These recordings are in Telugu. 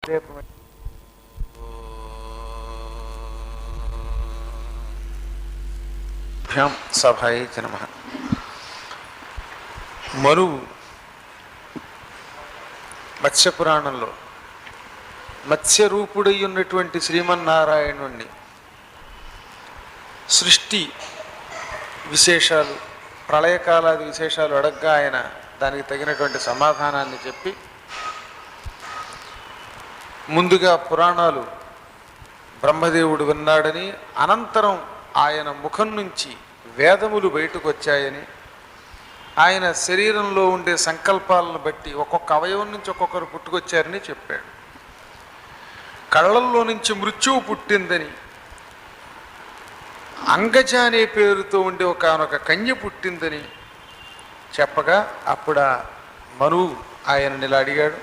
ప్రదీపం. సభాయ నమః. మరువు మత్స్యపురాణంలో మత్స్యరూపుడై ఉన్నటువంటి శ్రీమన్నారాయణుణ్ణి సృష్టి విశేషాలు, ప్రళయకాలాది విశేషాలు అడగ్గా ఆయన దానికి తగినటువంటి సమాధానాన్ని చెప్పి, ముందుగా పురాణాలు బ్రహ్మదేవుడు విన్నాడని, అనంతరం ఆయన ముఖం నుంచి వేదములు బయటకు వచ్చాయని, ఆయన శరీరంలో ఉండే సంకల్పాలను బట్టి ఒక్కొక్క అవయవం నుంచి ఒక్కొక్కరు పుట్టుకొచ్చారని చెప్పాడు. కళ్ళల్లో నుంచి మృత్యువు పుట్టిందని, అంగజ అనే పేరుతో ఉండే ఒకనొక కన్య పుట్టిందని చెప్పగా, అప్పుడు మనువు ఆయనని ఇలా అడిగాడు,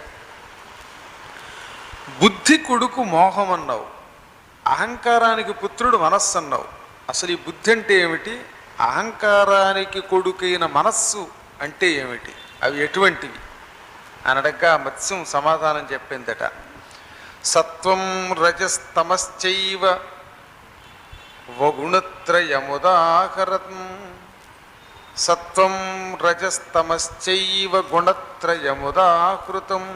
బుద్ధి కొడుకు మోహం అన్నావు, అహంకారానికి పుత్రుడు మనస్సు అన్నావు. అసలు ఈ బుద్ధి అంటే ఏమిటి, అహంకారానికి కొడుకైన మనస్సు అంటే ఏమిటి, అవి ఎటువంటివి అని అడగ్గా మత్స్యం సమాధానం చెప్పిందట. సత్వం రజస్తమశ్చైవ వగుణత్రయముదాహరం, సత్వం రజస్తమశ్చైవ గుణత్రయముదాహృతం,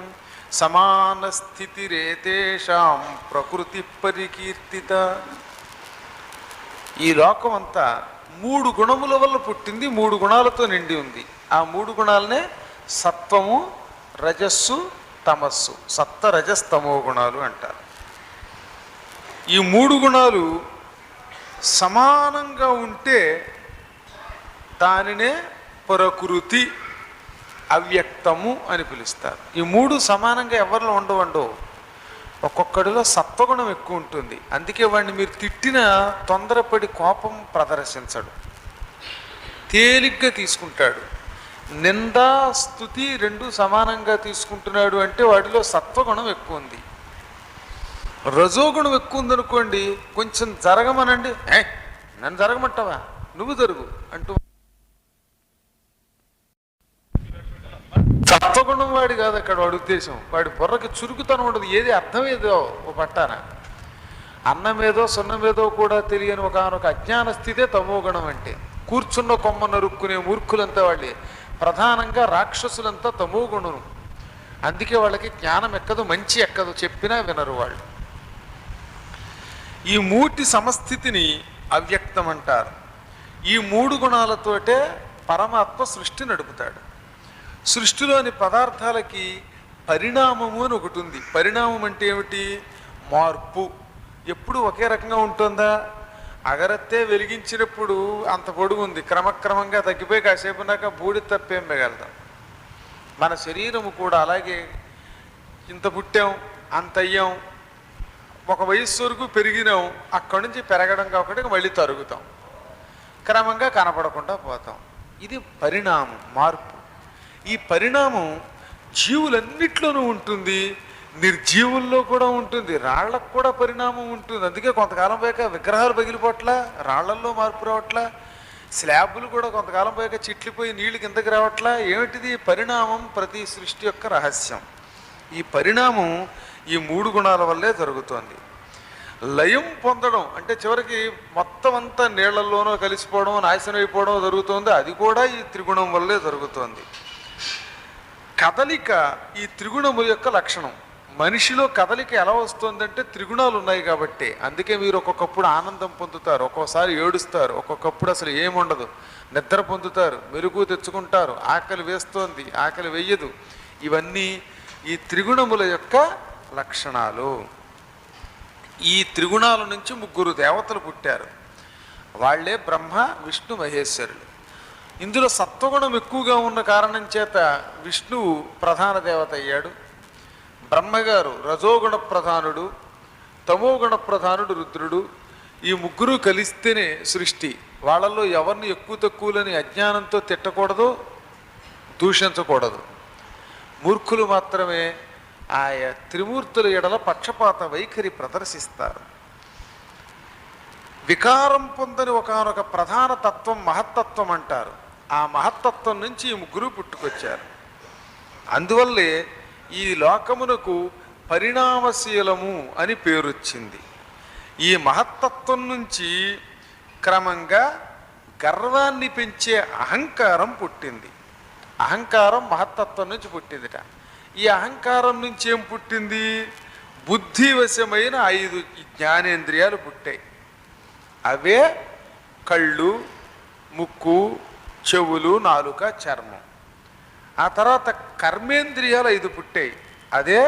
సమాన స్థితిరేతేషాం ప్రకృతి పరికీర్తిత. ఈ లోకం అంతా మూడు గుణముల వల్ల పుట్టింది, మూడు గుణాలతో నిండి ఉంది. ఆ మూడు గుణాలనే సత్వము, రజస్సు, తమస్సు. సత్వ రజస్తమో గుణాలు అంటారు. ఈ మూడు గుణాలు సమానంగా ఉంటే దానినే ప్రకృతి, అవ్యక్తము అని పిలుస్తారు. ఈ మూడు సమానంగా ఎవరిలో ఉండవండో. ఒక్కొక్కడిలో సత్వగుణం ఎక్కువ ఉంటుంది, అందుకే వాడిని మీరు తిట్టినా తొందరపడి కోపం ప్రదర్శించడు, తేలిగ్గా తీసుకుంటాడు. నిందా స్తుతి రెండు సమానంగా తీసుకుంటున్నాడు అంటే వాడిలో సత్వగుణం ఎక్కువ ఉంది. రజోగుణం ఎక్కువ ఉందనుకోండి, కొంచెం జరగమనండి, నన్ను జరగమంటావా, నువ్వు జరుగు అంటూ. సత్వగుణం వాడి కాదు అక్కడ వాడి ఉద్దేశం, వాడి బుర్రకి చురుకుతనం ఉండదు, ఏది అర్థమేదో ఓ పట్టాన. అన్నమేదో సున్నమేదో కూడా తెలియని ఒకనొక అజ్ఞాన స్థితే తమోగుణం అంటే. కూర్చున్న కొమ్మ నరుక్కునే మూర్ఖులంతా వాళ్ళే, ప్రధానంగా రాక్షసులంతా తమోగుణం. అందుకే వాళ్ళకి జ్ఞానం ఎక్కదు, మంచి ఎక్కదు, చెప్పినా వినరు వాళ్ళు. ఈ మూటి సమస్థితిని అవ్యక్తం అంటారు. ఈ మూడు గుణాలతోటే పరమాత్మ సృష్టి నడుపుతాడు. సృష్టిలోని పదార్థాలకి పరిణామము అని ఒకటి ఉంది. పరిణామం అంటే ఏమిటి, మార్పు. ఎప్పుడు ఒకే రకంగా ఉంటుందా? అగరత్తే వెలిగించినప్పుడు అంత పొడుగు ఉంది, క్రమక్రమంగా తగ్గిపోయి కాసేపు ఉన్నాక బూడి తప్పేం మిగలదాం. మన శరీరము కూడా అలాగే, ఇంత పుట్టాం అంత అయ్యాం, ఒక వయస్సు వరకు పెరిగినాం, అక్కడి నుంచి పెరగడం కాకుండా మళ్ళీ తరుగుతాం, క్రమంగా కనపడకుండా పోతాం. ఇది పరిణామం, మార్పు. ఈ పరిణామం జీవులన్నిట్లోనూ ఉంటుంది, నిర్జీవుల్లో కూడా ఉంటుంది, రాళ్లకు కూడా పరిణామం ఉంటుంది. అందుకే కొంతకాలం పోయాక విగ్రహాలు పగిలిపోట్లా, రాళ్లల్లో మార్పు రావట్లా, స్లాబులు కూడా కొంతకాలం పోయాక చిట్లిపోయి నీళ్లు కిందకి రావట్లా. ఏమిటిది? పరిణామం ప్రతి సృష్టి యొక్క రహస్యం. ఈ పరిణామం ఈ మూడు గుణాల వల్లే జరుగుతోంది. లయం పొందడం అంటే చివరికి మొత్తం అంతా నీళ్లలోనో కలిసిపోవడం, నాశనం అయిపోవడం జరుగుతుంది, అది కూడా ఈ త్రిగుణం వల్లే జరుగుతోంది. కదలిక ఈ త్రిగుణముల యొక్క లక్షణం. మనిషిలో కదలిక ఎలా వస్తుందంటే త్రిగుణాలు ఉన్నాయి కాబట్టి. అందుకే మీరు ఒక్కొక్కప్పుడు ఆనందం పొందుతారు, ఒక్కొక్కసారి ఏడుస్తారు, ఒక్కొక్కప్పుడు అసలు ఏముండదు, నిద్ర పొందుతారు, మెరుగు తెచ్చుకుంటారు, ఆకలి వేస్తోంది, ఆకలి వెయ్యదు. ఇవన్నీ ఈ త్రిగుణముల యొక్క లక్షణాలు. ఈ త్రిగుణాల నుంచి ముగ్గురు దేవతలు పుట్టారు, వాళ్ళే బ్రహ్మ, విష్ణు, మహేశ్వరులు. ఇందులో సత్వగుణం ఎక్కువగా ఉన్న కారణం చేత విష్ణువు ప్రధాన దేవత అయ్యాడు, బ్రహ్మగారు రజోగుణ ప్రధానుడు, తమోగుణ ప్రధానుడు రుద్రుడు. ఈ ముగ్గురు కలిస్తేనే సృష్టి. వాళ్ళల్లో ఎవరిని ఎక్కువ తక్కువలని అజ్ఞానంతో తిట్టకూడదు, దూషించకూడదు. మూర్ఖులు మాత్రమే ఆయా త్రిమూర్తుల ఎడల పక్షపాత వైఖరి ప్రదర్శిస్తారు. వికారం పొందని ఒకనొక ప్రధాన తత్వం మహత్తత్వం అంటారు. ఆ మహత్తత్వం నుంచి ఈ ముగ్గురు పుట్టుకొచ్చారు. అందువల్లే ఈ లోకమునకు పరిణామశీలము అని పేరొచ్చింది. ఈ మహత్తత్వం నుంచి క్రమంగా గర్వాన్ని పెంచే అహంకారం పుట్టింది. అహంకారం మహత్తత్వం నుంచి పుట్టిందిట. ఈ అహంకారం నుంచి ఏం పుట్టింది? బుద్ధివశమైన 5 జ్ఞానేంద్రియాలు పుట్టాయి. అవే కళ్ళు, ముక్కు, చెవులు, నాలుక, చర్మం. ఆ తర్వాత కర్మేంద్రియాలు 5 పుట్టాయి. అదే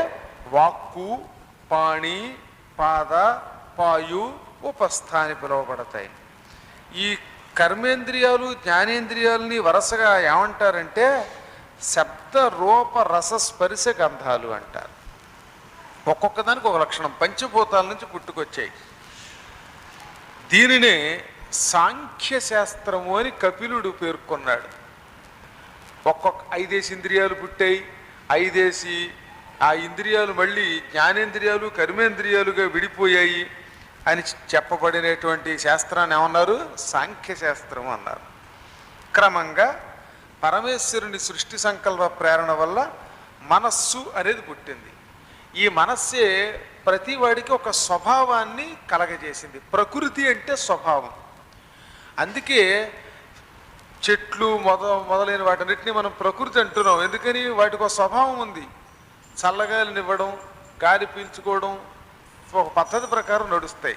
వాక్కు, పాణి, పాద, పాయు, ఉపస్థాని పిలువబడతాయి. ఈ కర్మేంద్రియాలు జ్ఞానేంద్రియాలని వరుసగా ఏమంటారంటే శబ్ద రూప రస స్పర్శ గంధాలు అంటారు. ఒక్కొక్క దానికి ఒక లక్షణం, పంచభూతాల నుంచి పుట్టుకొచ్చాయి. దీనినే సాంఖ్యశాస్త్రము అని కపిలుడు పేర్కొన్నాడు. ఒక్కొక్క 5 ఇంద్రియాలు పుట్టాయి. 5 ఆ ఇంద్రియాలు మళ్ళీ జ్ఞానేంద్రియాలు కర్మేంద్రియాలుగా విడిపోయాయి అని చెప్పబడినటువంటి శాస్త్రాన్ని ఏమన్నారు? సాంఖ్యశాస్త్రం అన్నారు. క్రమంగా పరమేశ్వరుని సృష్టి సంకల్ప ప్రేరణ వల్ల మనస్సు అనేది పుట్టింది. ఈ మనస్సే ప్రతి వాడికి ఒక స్వభావాన్ని కలగజేసింది. ప్రకృతి అంటే స్వభావం. అందుకే చెట్లు మొదలైన వాటన్నిటిని మనం ప్రకృతి అంటున్నాం. ఎందుకని? వాటికి ఒక స్వభావం ఉంది. చల్లగాలినివ్వడం, గాలి పీల్చుకోవడం ఒక పద్ధతి ప్రకారం నడుస్తాయి.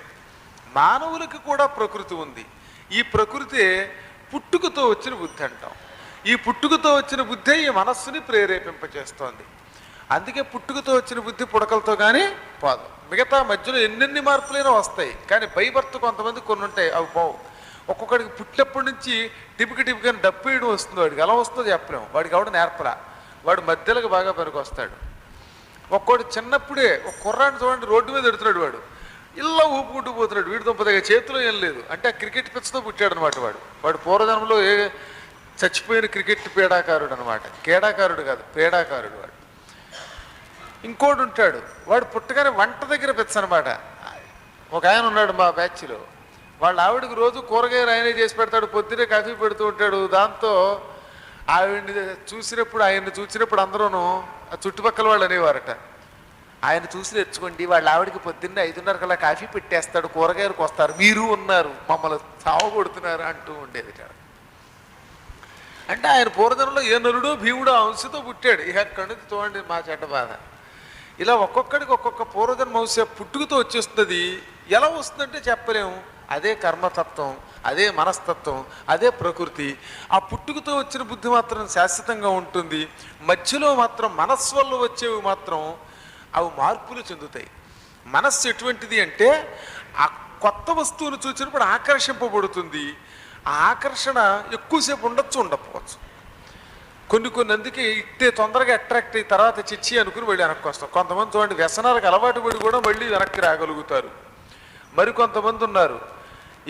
మానవులకి కూడా ప్రకృతి ఉంది. ఈ ప్రకృతి పుట్టుకతో వచ్చిన బుద్ధి అంటాం. ఈ పుట్టుకతో వచ్చిన బుద్ధి ఈ మనస్సుని ప్రేరేపింపచేస్తోంది. అందుకే పుట్టుకతో వచ్చిన బుద్ధి పుడకలతో కానీ పోదు. మిగతా మధ్యలో ఎన్నెన్ని మార్పులైనా వస్తాయి, కానీ బైబర్త్ కొంతమంది కొన్ని ఉంటాయి, అవి పోవు. ఒక్కొక్కడికి పుట్టినప్పటి నుంచి టిపికి అని డప్పు వేయడం వస్తుంది. వాడికి ఎలా వస్తుందో చెప్పలేము. వాడికి ఎవడ నేర్పలా. వాడు మధ్యలోకి బాగా పనికి వస్తాడు. ఒక్కోడు చిన్నప్పుడే ఒక కుర్రాన్ని చూడండి, రోడ్డు మీద ఎడుతున్నాడు, వాడు ఇలా ఊపుకుంటూ పోతున్నాడు. వీడి దుంపదగా చేతిలో ఏం లేదు అంటే ఆ క్రికెట్ పిచ్చతో పుట్టాడు అనమాట. వాడు పూర్వజన్మలో చచ్చిపోయిన క్రికెట్ పీడాకారుడు అనమాట. క్రీడాకారుడు కాదు, పీడాకారుడు వాడు. ఇంకోటి ఉంటాడు, వాడు పుట్టగానే వంట దగ్గర పిచ్చ అనమాట. ఒక ఆయన ఉన్నాడు మా బ్యాచ్లో. వాళ్ళ ఆవిడకి రోజు కూరగాయలు ఆయనే చేసి పెడతాడు, పొద్దునే కాఫీ పెడుతూ ఉంటాడు. దాంతో ఆవిడ్ని చూసినప్పుడు ఆయన్ని చూసినప్పుడు అందరూను ఆ చుట్టుపక్కల వాళ్ళు అనేవారట, ఆయన చూసి తెచ్చుకోండి, వాళ్ళ ఆవిడకి పొద్దున్నే 5:30 కల్లా కాఫీ పెట్టేస్తాడు, కూరగాయలకు వస్తారు, మీరు ఉన్నారు మమ్మల్ని సావగొడుతున్నారు అంటూ ఉండేది. అంటే ఆయన పూర్వజన్మలో ఏ నలుడో భీముడో అంశతో పుట్టాడు. ఇక అక్కడి నుంచి చూడండి మా చెడ్డ బాధ. ఇలా ఒక్కొక్కడికి ఒక్కొక్క పూర్వజన్మ అంశ పుట్టుకతో వచ్చేస్తుంది. ఎలా వస్తుందంటే చెప్పలేము. అదే కర్మతత్వం, అదే మనస్తత్వం, అదే ప్రకృతి. ఆ పుట్టుకతో వచ్చిన బుద్ధి మాత్రం శాశ్వతంగా ఉంటుంది. మధ్యలో మాత్రం మనస్సు వల్ల వచ్చేవి మాత్రం అవి మార్పులు చెందుతాయి. మనస్సు ఎటువంటిది అంటే ఆ కొత్త వస్తువును చూసినప్పుడు ఆకర్షింపబడుతుంది. ఆ ఆకర్షణ ఎక్కువసేపు ఉండొచ్చు, ఉండకపోవచ్చు. కొన్ని అందుకే ఇట్టే తొందరగా అట్రాక్ట్ అయ్యి తర్వాత చిచ్చి అనుకుని వెళ్ళి వెనక్కి వస్తాం. కొంతమంది చూడండి వ్యసనాలకు అలవాటు పడి కూడా మళ్ళీ వెనక్కి రాగలుగుతారు. మరికొంతమంది ఉన్నారు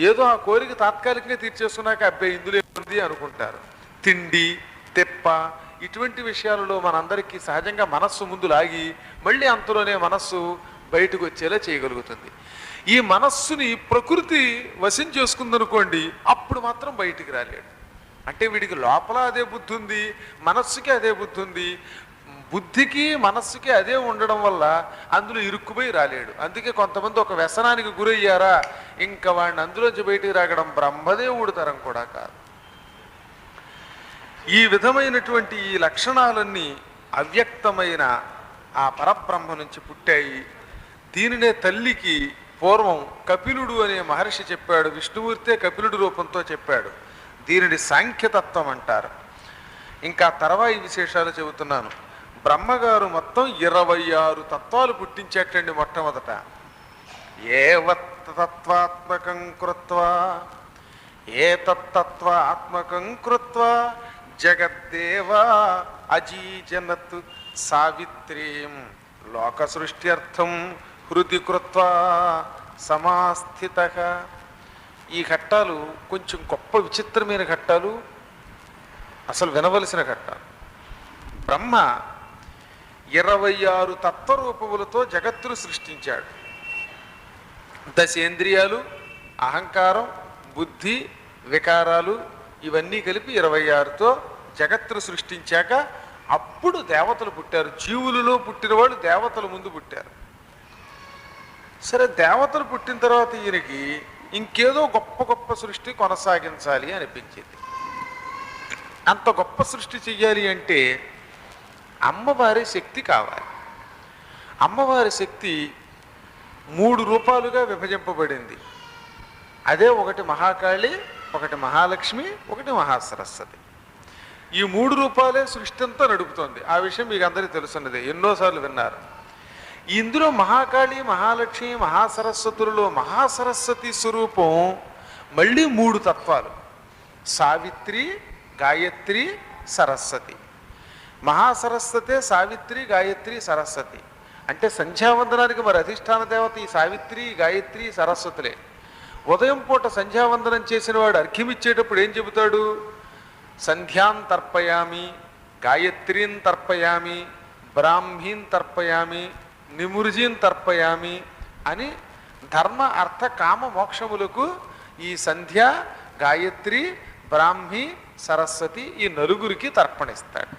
ఏదో ఆ కోరిక తాత్కాలికంగా తీర్చేసుకున్నాక అబ్బాయి ఇందులో ఉంది అనుకుంటారు. తిండి తెప్ప ఇటువంటి విషయాలలో మనందరికీ సహజంగా మనస్సు ముందు లాగి మళ్ళీ అంతలోనే మనస్సు బయటకు వచ్చేలా చేయగలుగుతుంది. ఈ మనస్సుని ప్రకృతి వశం చేసుకుందనుకోండి, అప్పుడు మాత్రం బయటికి రాలేడు. అంటే వీడికి లోపల అదే బుద్ధి ఉంది, మనస్సుకి అదే బుద్ధి ఉంది. బుద్ధికి మనస్సుకి అదే ఉండడం వల్ల అందులో ఇరుక్కుపోయి రాలేడు. అందుకే కొంతమంది ఒక వ్యసనానికి గురయ్యారా ఇంకా వాడిని అందులోంచి బయటికి రాగడం బ్రహ్మదేవుడు తరం కూడా కాదు. ఈ విధమైనటువంటి ఈ లక్షణాలన్నీ అవ్యక్తమైన ఆ పరబ్రహ్మ నుంచి పుట్టాయి. దీనినే తల్లికి పూర్వం కపిలుడు అనే మహర్షి చెప్పాడు. విష్ణుమూర్తే కపిలుడు రూపంతో చెప్పాడు. దీనిని సాంఖ్యతత్వం అంటారు. ఇంకా తర్వాయి విశేషాలు చెబుతున్నాను. బ్రహ్మగారు మొత్తం 26 తత్వాలు పుట్టించేటండి. మొట్టమొదట ఏవత్తత్వాత్మకం కృత్వా ఏతత్తత్వాత్మకం కృత్వా జగద్దేవా అజీజనత్ సావిత్రీం లోక సృష్ట్యర్థం హృది కృత్వా సమాస్థితః. ఈ ఘట్టాలు కొంచెం గొప్ప విచిత్రమైన ఘట్టాలు, అసలు వినవలసిన ఘట్టాలు. బ్రహ్మ 26 తత్వరూపములతో జగత్తును సృష్టించాడు. దశేంద్రియాలు, అహంకారం, బుద్ధి, వికారాలు ఇవన్నీ కలిపి 26తో జగత్తును సృష్టించాక అప్పుడు దేవతలు పుట్టారు. జీవులలో పుట్టిన వాళ్ళు దేవతల ముందు పుట్టారు. సరే, దేవతలు పుట్టిన తర్వాత ఈయనకి ఇంకేదో గొప్ప గొప్ప సృష్టి కొనసాగించాలి అనిపించింది. అంత గొప్ప సృష్టి చెయ్యాలి అంటే అమ్మవారి శక్తి కావాలి. అమ్మవారి శక్తి 3 రూపాలుగా విభజింపబడింది. అదే ఒకటి మహాకాళి, ఒకటి మహాలక్ష్మి, ఒకటి మహాసరస్వతి. ఈ 3 రూపాలే సృష్టి అంతా నడుపుతోంది. ఆ విషయం మీకు అందరికీ తెలుసున్నదే, ఎన్నోసార్లు విన్నారు. ఇందులో మహాకాళి, మహాలక్ష్మి, మహాసరస్వతులలో మహాసరస్వతి స్వరూపం మళ్ళీ 3 తత్వాలు: సావిత్రి, గాయత్రి, సరస్వతి. మహాసరస్వతే సావిత్రి, గాయత్రి, సరస్వతి. అంటే సంధ్యావందనానికి మరి అధిష్టాన దేవత ఈ సావిత్రి, గాయత్రి, సరస్వతులే. ఉదయం పూట సంధ్యావందనం చేసిన వాడు అర్ఘ్యమిచ్చేటప్పుడు ఏం చెబుతాడు? సంధ్యాం తర్పయామి, గాయత్రీం తర్పయామి, బ్రాహ్మీం తర్పయామి, నిమృజీం తర్పయామి అని ధర్మ అర్థ కామ మోక్షములకు ఈ సంధ్య, గాయత్రి, బ్రాహ్మి, సరస్వతి ఈ నలుగురికి తర్పణిస్తాడు.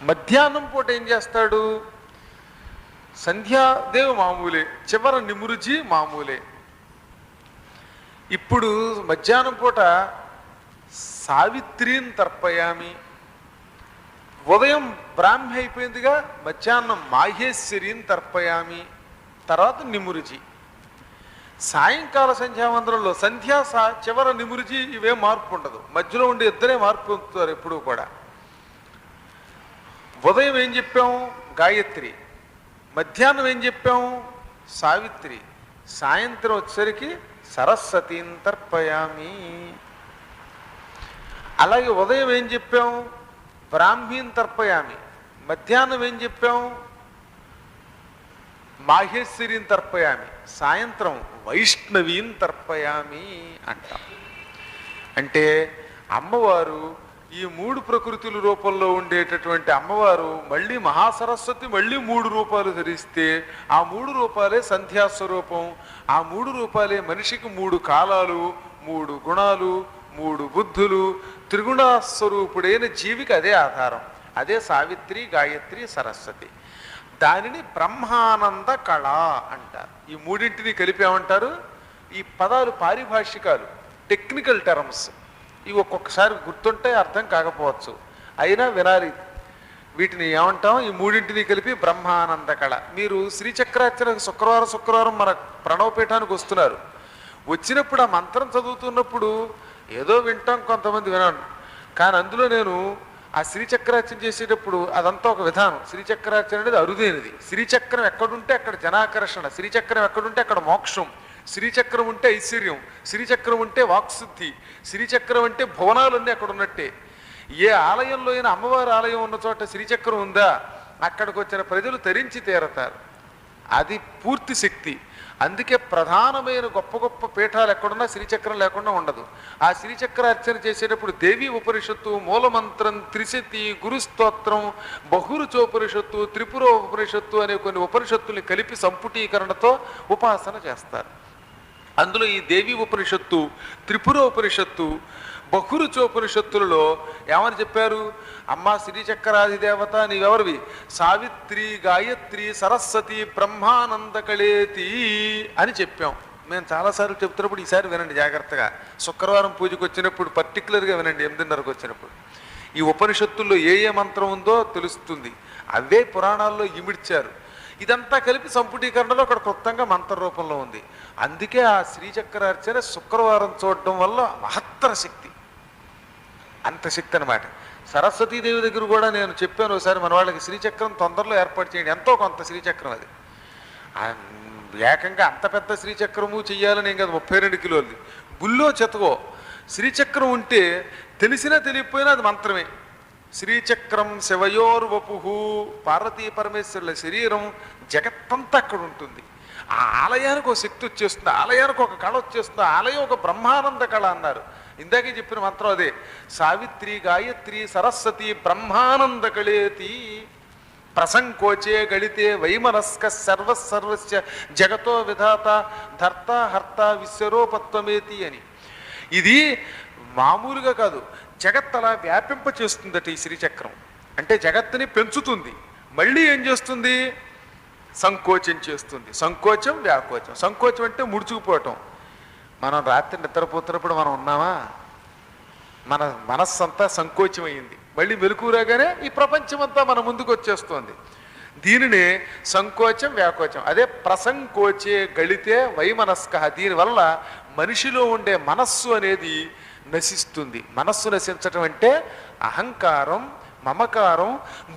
మధ్యాహ్నం పూట ఏం చేస్తాడు? సంధ్యాదేవి మామూలే, చివర నిమృజి మామూలే. ఇప్పుడు మధ్యాహ్నం పూట సావిత్రిని తర్పయామి, ఉదయం బ్రాహ్మి అయిపోయిందిగా, మధ్యాహ్నం మాహేశ్వరిని తర్పయామి, తర్వాత నిమృజి. సాయంకాల సంధ్యావందనంలో సంధ్యా చివర నిమృజి ఇవే మార్పు ఉండదు. మధ్యలో ఉండే ఇద్దరే మార్పు పొందుతారు ఎప్పుడూ కూడా. ఉదయం ఏం చెప్పాం? గాయత్రి. మధ్యాహ్నం ఏం చెప్పాం? సావిత్రి. సాయంత్రం వచ్చేసరికి సరస్వతిని తర్పయామి. అలాగే ఉదయం ఏం చెప్పాం? బ్రాహ్మీని తర్పయామి. మధ్యాహ్నం ఏం చెప్పాం? మాహేశ్వరిని తర్పయామి. సాయంత్రం వైష్ణవీని తర్పయామి అంటాం. అంటే అమ్మవారు ఈ 3 ప్రకృతుల రూపంలో ఉండేటటువంటి అమ్మవారు మళ్ళీ మహాసరస్వతి మళ్ళీ 3 రూపాలు ధరిస్తే ఆ 3 రూపాలే సంధ్యాస్వరూపం. ఆ 3 రూపాలే మనిషికి 3 కాలాలు, 3 గుణాలు, 3 బుద్ధులు, త్రిగుణస్వరూపుడైన జీవికి అదే ఆధారం. అదే సావిత్రి, గాయత్రి, సరస్వతి. దానిని బ్రహ్మానంద కళ అంటారు. ఈ మూడింటిని కలిపేమంటారు? ఈ పదాలు పారిభాషికాలు, టెక్నికల్ టర్మ్స్. ఇవి ఒక్కొక్కసారి గుర్తుంటే అర్థం కాకపోవచ్చు, అయినా వినాలి. వీటిని ఏమంటాం? ఈ మూడింటిని కలిపి బ్రహ్మానంద కళ. మీరు శ్రీచక్రార్చన శుక్రవారం మన ప్రణవపీఠానికి వస్తున్నారు. వచ్చినప్పుడు ఆ మంత్రం చదువుతున్నప్పుడు ఏదో వింటాం, కొంతమంది వినాను. కానీ అందులో నేను ఆ శ్రీచక్రార్చన చేసేటప్పుడు అదంతా ఒక విధానం. శ్రీచక్రార్చన అనేది అరుదైనది. శ్రీచక్రం ఎక్కడుంటే అక్కడ జనాకర్షణ, శ్రీచక్రం ఎక్కడుంటే అక్కడ మోక్షం, శ్రీచక్రం ఉంటే ఐశ్వర్యం, శ్రీచక్రం ఉంటే వాక్శుద్ధి, శ్రీచక్రం అంటే భువనాలన్నీ అక్కడ ఉన్నట్టే. ఏ ఆలయంలో అయినా అమ్మవారి ఆలయం ఉన్న చోట శ్రీచక్రం ఉందా, అక్కడికి వచ్చిన ప్రజలు తరించి తీరతారు. అది పూర్తి శక్తి. అందుకే ప్రధానమైన గొప్ప గొప్ప పీఠాలు ఎక్కడున్నా శ్రీచక్రం లేకుండా ఉండదు. ఆ శ్రీచక్ర అర్చన చేసేటప్పుడు దేవీ ఉపనిషత్తు, మూలమంత్రం, త్రిశతి, గురుస్తోత్రం, బహురుచోపనిషత్తు, త్రిపురోపనిషత్తు అనే కొన్ని ఉపనిషత్తుల్ని కలిపి సంపుటీకరణతో ఉపాసన చేస్తారు. అందులో ఈ దేవీ ఉపనిషత్తు, త్రిపురోపనిషత్తు, బహురుచోపనిషత్తులలో ఏమని చెప్పారు? అమ్మా శ్రీచక్రాధిదేవత నీవెవరివి? సావిత్రి, గాయత్రి, సరస్వతి, బ్రహ్మానంద కళేతి అని చెప్పాం. మేము చాలాసార్లు చెప్తున్నప్పుడు ఈసారి వినండి జాగ్రత్తగా. శుక్రవారం పూజకు వచ్చినప్పుడు పర్టికులర్గా వినండి, 8:30కు వచ్చినప్పుడు. ఈ ఉపనిషత్తుల్లో ఏ ఏ మంత్రం ఉందో తెలుస్తుంది. అవే పురాణాల్లో ఇమిడ్చారు. ఇదంతా కలిపి సంపుటీకరణలో అక్కడ క్లుప్తంగా మంత్ర రూపంలో ఉంది. అందుకే ఆ శ్రీచక్రార్చన శుక్రవారం చూడడం వల్ల మహత్తర శక్తి, అంత శక్తి అనమాట. సరస్వతీదేవి దగ్గర కూడా నేను చెప్పాను ఒకసారి, మన వాళ్ళకి శ్రీచక్రం తొందరలో ఏర్పాటు చేయండి. ఎంతో కొంత శ్రీచక్రం అది. ఏకంగా అంత పెద్ద శ్రీచక్రము చెయ్యాలని ఏం కాదు, 32 కిలోలు బుల్లో చెతకో. శ్రీచక్రం ఉంటే తెలిసినా తెలియకపోయినా అది మంత్రమే. శ్రీచక్రం శివయోర్వపు, పార్వతీ పరమేశ్వరుల శరీరం, జగత్తంతా అక్కడ ఉంటుంది. ఆ ఆలయానికి ఒక శక్తి వచ్చేస్తుంది, ఆలయానికి ఒక కళ వచ్చేస్తుంది. ఆలయం ఒక బ్రహ్మానంద కళ అన్నారు. ఇందాకే చెప్పిన మంత్రం అదే. సావిత్రి, గాయత్రి, సరస్వతి, బ్రహ్మానంద కళేతి. ప్రసంకోచే గళితే వైమనస్క సర్వస్య జగతో విధాత ధర్త హర్త విశ్వరూపత్వమేతి అని. ఇది మామూలుగా కాదు, జగత్తలా వ్యాపింప చేస్తుందట ఈ శ్రీచక్రం. అంటే జగత్తుని పెంచుతుంది. మళ్ళీ ఏం చేస్తుంది? సంకోచం చేస్తుంది. సంకోచం వ్యాకోచం. సంకోచం అంటే ముడుచుకుపోవటం. మనం రాత్రి నిద్రపోతున్నప్పుడు మనం ఉన్నామా? మన మనస్సు అంతా సంకోచమైంది. మళ్ళీ మెలకువ రాగానే ఈ ప్రపంచమంతా మన ముందుకు వచ్చేస్తుంది. దీనినే సంకోచం వ్యాకోచం. అదే ప్రసంకోచే గళితే వైమనస్క. దీనివల్ల మనిషిలో ఉండే మనస్సు అనేది నశిస్తుంది. మనస్సు నశించటం అంటే అహంకారం, మమకారం,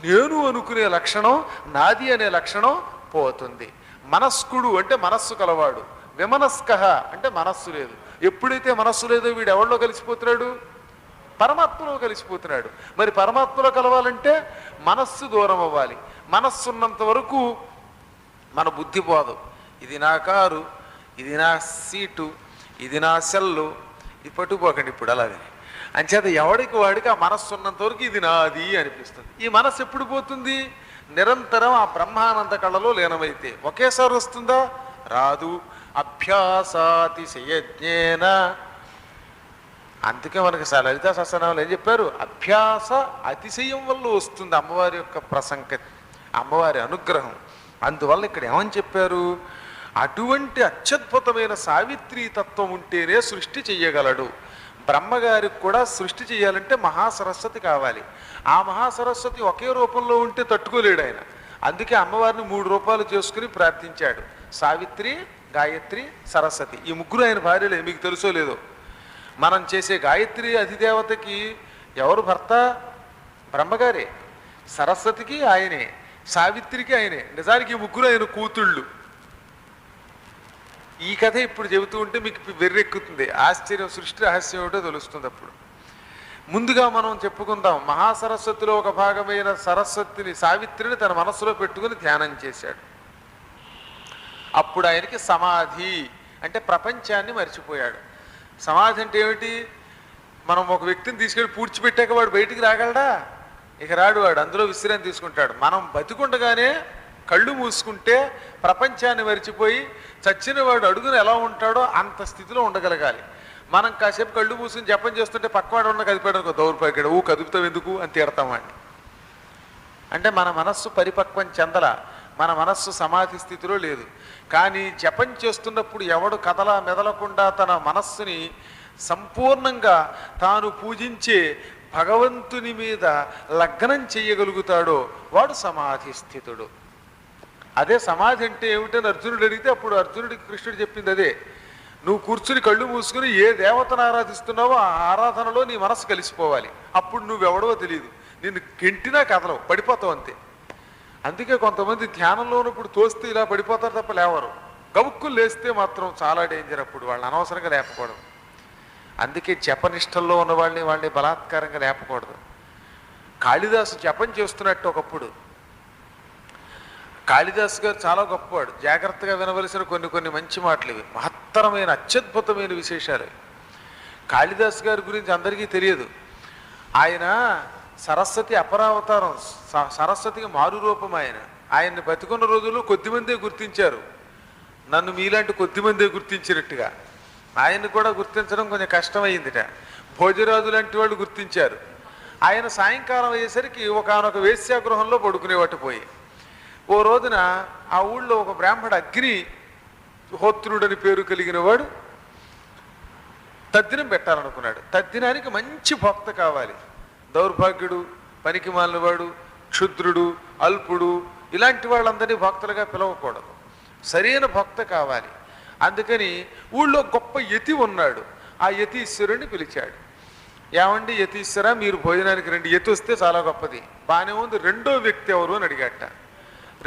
నేను అనుకునే లక్షణం, నాది అనే లక్షణం పోతుంది. మనస్కుడు అంటే మనస్సు కలవాడు. విమనస్క అంటే మనస్సు లేదు. ఎప్పుడైతే మనస్సు లేదో వీడు ఎవరిలో కలిసిపోతున్నాడు? పరమాత్మలో కలిసిపోతున్నాడు. మరి పరమాత్మలో కలవాలంటే మనస్సు దూరం అవ్వాలి. మనస్సు ఉన్నంత వరకు మన బుద్ధి పోదు. ఇది నా కారు, ఇది నా సీటు, ఇది నా సెల్లు, ఇది పట్టుకుపోకండి ఇప్పుడు అలాగే. అంచేత ఎవడికి వాడికి ఆ మనస్సు ఉన్నంత వరకు ఇది నాది అనిపిస్తుంది. ఈ మనస్సు ఎప్పుడు పోతుంది? నిరంతరం ఆ బ్రహ్మానంద కళలో లీనమైతే. ఒకేసారి వస్తుందా? రాదు. అభ్యాసాతిశయజ్ఞేన. అందుకే మనకి లలితా సహస్రనామాలు ఏం చెప్పారు? అభ్యాస అతిశయం వల్ల వస్తుంది అమ్మవారి యొక్క ప్రసంగతి, అమ్మవారి అనుగ్రహం. అందువల్ల ఇక్కడ ఏమని చెప్పారు? అటువంటి అత్యద్భుతమైన సావిత్రీ తత్వం ఉంటేనే సృష్టి చెయ్యగలడు. బ్రహ్మగారికి కూడా సృష్టి చేయాలంటే మహాసరస్వతి కావాలి. ఆ మహాసరస్వతి ఒకే రూపంలో ఉంటే తట్టుకోలేడు ఆయన. అందుకే అమ్మవారిని 3 రూపాలు చేసుకుని ప్రార్థించాడు. సావిత్రి, గాయత్రి, సరస్వతి. ఈ ముగ్గురు ఆయన భార్యలే. మీకు తెలుసో లేదో. మనం చేసే గాయత్రి అధిదేవతకి ఎవరు భర్త? బ్రహ్మగారే. సరస్వతికి ఆయనే, సావిత్రికి ఆయనే. నిజానికి ఈ ముగ్గురు ఆయన కూతుళ్ళు. ఈ కథ ఇప్పుడు చెబుతూ ఉంటే మీకు వెర్రెక్కుతుంది. ఆశ్చర్యం, సృష్టి రహస్యం ఏమిటో తెలుస్తుంది. అప్పుడు ముందుగా మనం చెప్పుకుందాం. మహాసరస్వతిలో ఒక భాగమైన సరస్వతిని, సావిత్రిని తన మనస్సులో పెట్టుకుని ధ్యానం చేశాడు. అప్పుడు ఆయనకి సమాధి అంటే ప్రపంచాన్ని మర్చిపోయాడు. సమాధి అంటే ఏమిటి? మనం ఒక వ్యక్తిని తీసుకెళ్ళి పూడ్చిపెట్టాక వాడు బయటికి రాగలడా? ఇక రాడు. వాడు అందులో విశ్రాంతి తీసుకుంటాడు. మనం బతికుండగానే కళ్ళు మూసుకుంటే ప్రపంచాన్ని మరిచిపోయి చచ్చిన వాడు అడుగున ఎలా ఉంటాడో అంత స్థితిలో ఉండగలగాలి. మనం కాసేపు కళ్ళు మూసుకుని జపం చేస్తుంటే పక్కవాడు ఉన్న కదిపాడు దౌర్పాకాడు, కదుపుతావు ఎందుకు అని తీడతామండి. అంటే మన మనస్సు పరిపక్వం చెందల, మన మనస్సు సమాధి స్థితిలో లేదు. కానీ జపం చేస్తున్నప్పుడు ఎవడు కదల మెదలకుండా తన మనస్సుని సంపూర్ణంగా తాను పూజించే భగవంతుని మీద లగ్నం చెయ్యగలుగుతాడో వాడు సమాధి స్థితుడు. అదే సమాధి అంటే ఏమిటని అర్జునుడు అడిగితే అప్పుడు అర్జునుడికి కృష్ణుడు చెప్పింది అదే. నువ్వు కూర్చుని కళ్ళు మూసుకుని ఏ దేవతను ఆరాధిస్తున్నావో ఆ ఆరాధనలో నీ మనసు కలిసిపోవాలి. అప్పుడు నువ్వెవడవో తెలియదు. నిన్ను గెంటినా కదలవు, పడిపోతావు అంతే. అందుకే కొంతమంది ధ్యానంలో ఉన్నప్పుడు తోస్తే ఇలా పడిపోతారు తప్ప లేవరు. గబుక్కులు లేస్తే మాత్రం చాలా డేంజర్. అప్పుడు వాళ్ళని అనవసరంగా లేపకూడదు. అందుకే జపనిష్టల్లో ఉన్న వాళ్ళని బలాత్కారంగా లేపకూడదు. కాళిదాసు జపం చేస్తున్నట్టు ఒకప్పుడు. కాళిదాసు గారు చాలా గొప్పవాడు. జాగ్రత్తగా వినవలసిన కొన్ని మంచి మాటలు ఇవి. మహత్తరమైన అత్యద్భుతమైన విశేషాలు. కాళిదాసు గారి గురించి అందరికీ తెలియదు. ఆయన సరస్వతి అపరావతారం, సరస్వతికి మారు రూపం. ఆయన్ని బతికున్న రోజుల్లో కొద్దిమందే గుర్తించారు. నన్ను మీలాంటి కొద్దిమందే గుర్తించినట్టుగా ఆయన్ని కూడా గుర్తించడం కొంచెం కష్టమైందిట. భోజరాజు లాంటి వాళ్ళు గుర్తించారు. ఆయన సాయంకాలం అయ్యేసరికి ఒకనొక వేశ్యాగృహంలో పడుకునేవాటి పోయి. ఓ రోజున ఆ ఊళ్ళో ఒక బ్రాహ్మణ అగ్ని హోత్రుడని పేరు కలిగిన వాడు తద్దినం పెట్టాలనుకున్నాడు. తద్దినానికి మంచి భక్త కావాలి. దౌర్భాగ్యుడు, పనికి మాలినవాడు, క్షుద్రుడు, అల్పుడు ఇలాంటి వాళ్ళందరినీ భక్తులుగా పిలవకూడదు. సరైన భక్త కావాలి. అందుకని ఊళ్ళో గొప్ప యతి ఉన్నాడు. ఆ యతీశ్వరుణ్ణి పిలిచాడు. ఏమండి యతీశ్వర, మీరు భోజనానికి రండి. యతి వస్తే చాలా గొప్పది. బాగానే ఉంది. రెండో వ్యక్తి ఎవరు అని అడిగాట.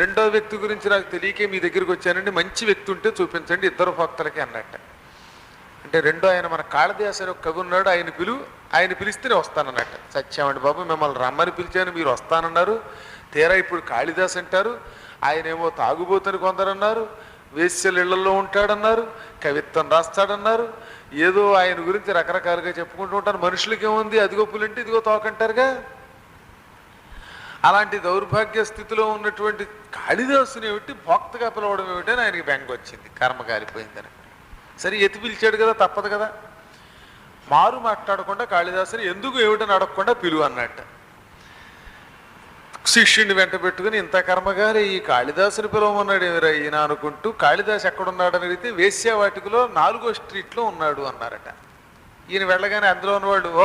రెండో వ్యక్తి గురించి నాకు తెలియకే మీ దగ్గరికి వచ్చానండి, మంచి వ్యక్తి ఉంటే చూపించండి ఇద్దరు భక్తులకి అన్నట్ట. అంటే రెండో ఆయన మన కాళిదాసు అని ఒక కవి ఉన్నాడు, ఆయన పిలిస్తేనే వస్తానన్నట్ట. సత్యమండి బాబు, మిమ్మల్ని రమ్మని పిలిచాను, మీరు వస్తానన్నారు. తీరా ఇప్పుడు కాళిదాసు అంటారు. ఆయనేమో తాగుబోతని కొందరన్నారు, వేశ్యల ఇళ్లలో ఉంటాడన్నారు, కవిత్వం రాస్తాడన్నారు. ఏదో ఆయన గురించి రకరకాలుగా చెప్పుకుంటూ ఉంటారు. మనుషులకి ఏముంది, అదిగో పులంటే ఇదిగో తోకంటారుగా. అలాంటి దౌర్భాగ్య స్థితిలో ఉన్నటువంటి కాళిదాసుని ఏమిటి భక్తగా పిలవడం ఏమిటని ఆయనకి బెంగ వచ్చింది. కర్మ కాలిపోయిందని. సరే ఎత్తి పిలిచాడు కదా, తప్పదు కదా. మారు మాట్లాడకుండా కాళిదాసుని ఎందుకు ఏమిటని అడగకుండా పిలువు అన్నట్ట. శిష్యుడిని వెంట పెట్టుకుని ఇంత కర్మగారి ఈ కాళిదాసుని పిలవమన్నాడు ఏమిరా ఈయన అనుకుంటూ కాళిదాసు ఎక్కడున్నాడని అడిగితే వేశ్యావాటికలో 4వ స్ట్రీట్లో ఉన్నాడు అన్నారట. ఈయన వెళ్ళగానే అందులో ఉన్నవాళ్ళు ఓ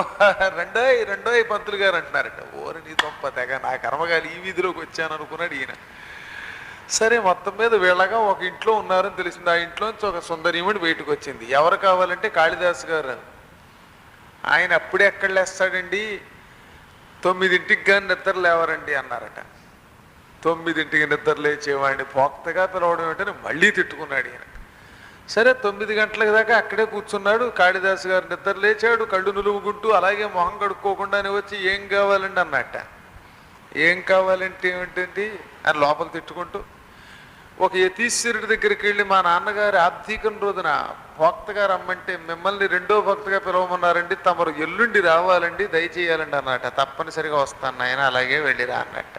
రెండోయ్ రెండోయ్ పంతులు గారు అంటున్నారట. ఓరి నీ తొంప తెగ నా కర్మగాలి ఈ వీధిలోకి వచ్చాను అనుకున్నాడు ఈయన. సరే మొత్తం మీద వీళ్ళగా ఒక ఇంట్లో ఉన్నారని తెలిసింది. ఆ ఇంట్లోంచి ఒక సుందరీమణి బయటకు వచ్చింది. ఎవరు కావాలంటే కాళిదాసు గారు. ఆయన అప్పుడే ఎక్కడ లేస్తాడండి, 9ంటికి కానీ నిద్ర లేవరండి అన్నారట. 9ంటికి నిద్ర లేచేవాడిని పోక్తగా పిలవడం ఏంటని మళ్ళీ తిట్టుకున్నాడు ఈయన. సరే 9 గంటల దాకా అక్కడే కూర్చున్నాడు. కాళిదాసు గారు నిద్ర లేచాడు, కళ్ళు నులువుకుంటూ అలాగే మొహం కడుక్కోకుండానే వచ్చి ఏం కావాలండి అన్నట్ట. ఏం కావాలంటే ఏమిటండి అని లోపల తిట్టుకుంటూ ఒక యతీశ్వరుడి దగ్గరికి వెళ్ళి మా నాన్నగారి ఆబ్దీకం రోజున భక్తగా రమ్మంటే మిమ్మల్ని 2వ భక్తగా పిలవమన్నారండి, తమరు ఎల్లుండి రావాలండి దయచేయాలండి అన్నట్ట. తప్పనిసరిగా వస్తాను నాయన అలాగే వెళ్ళిరా అన్నట్ట.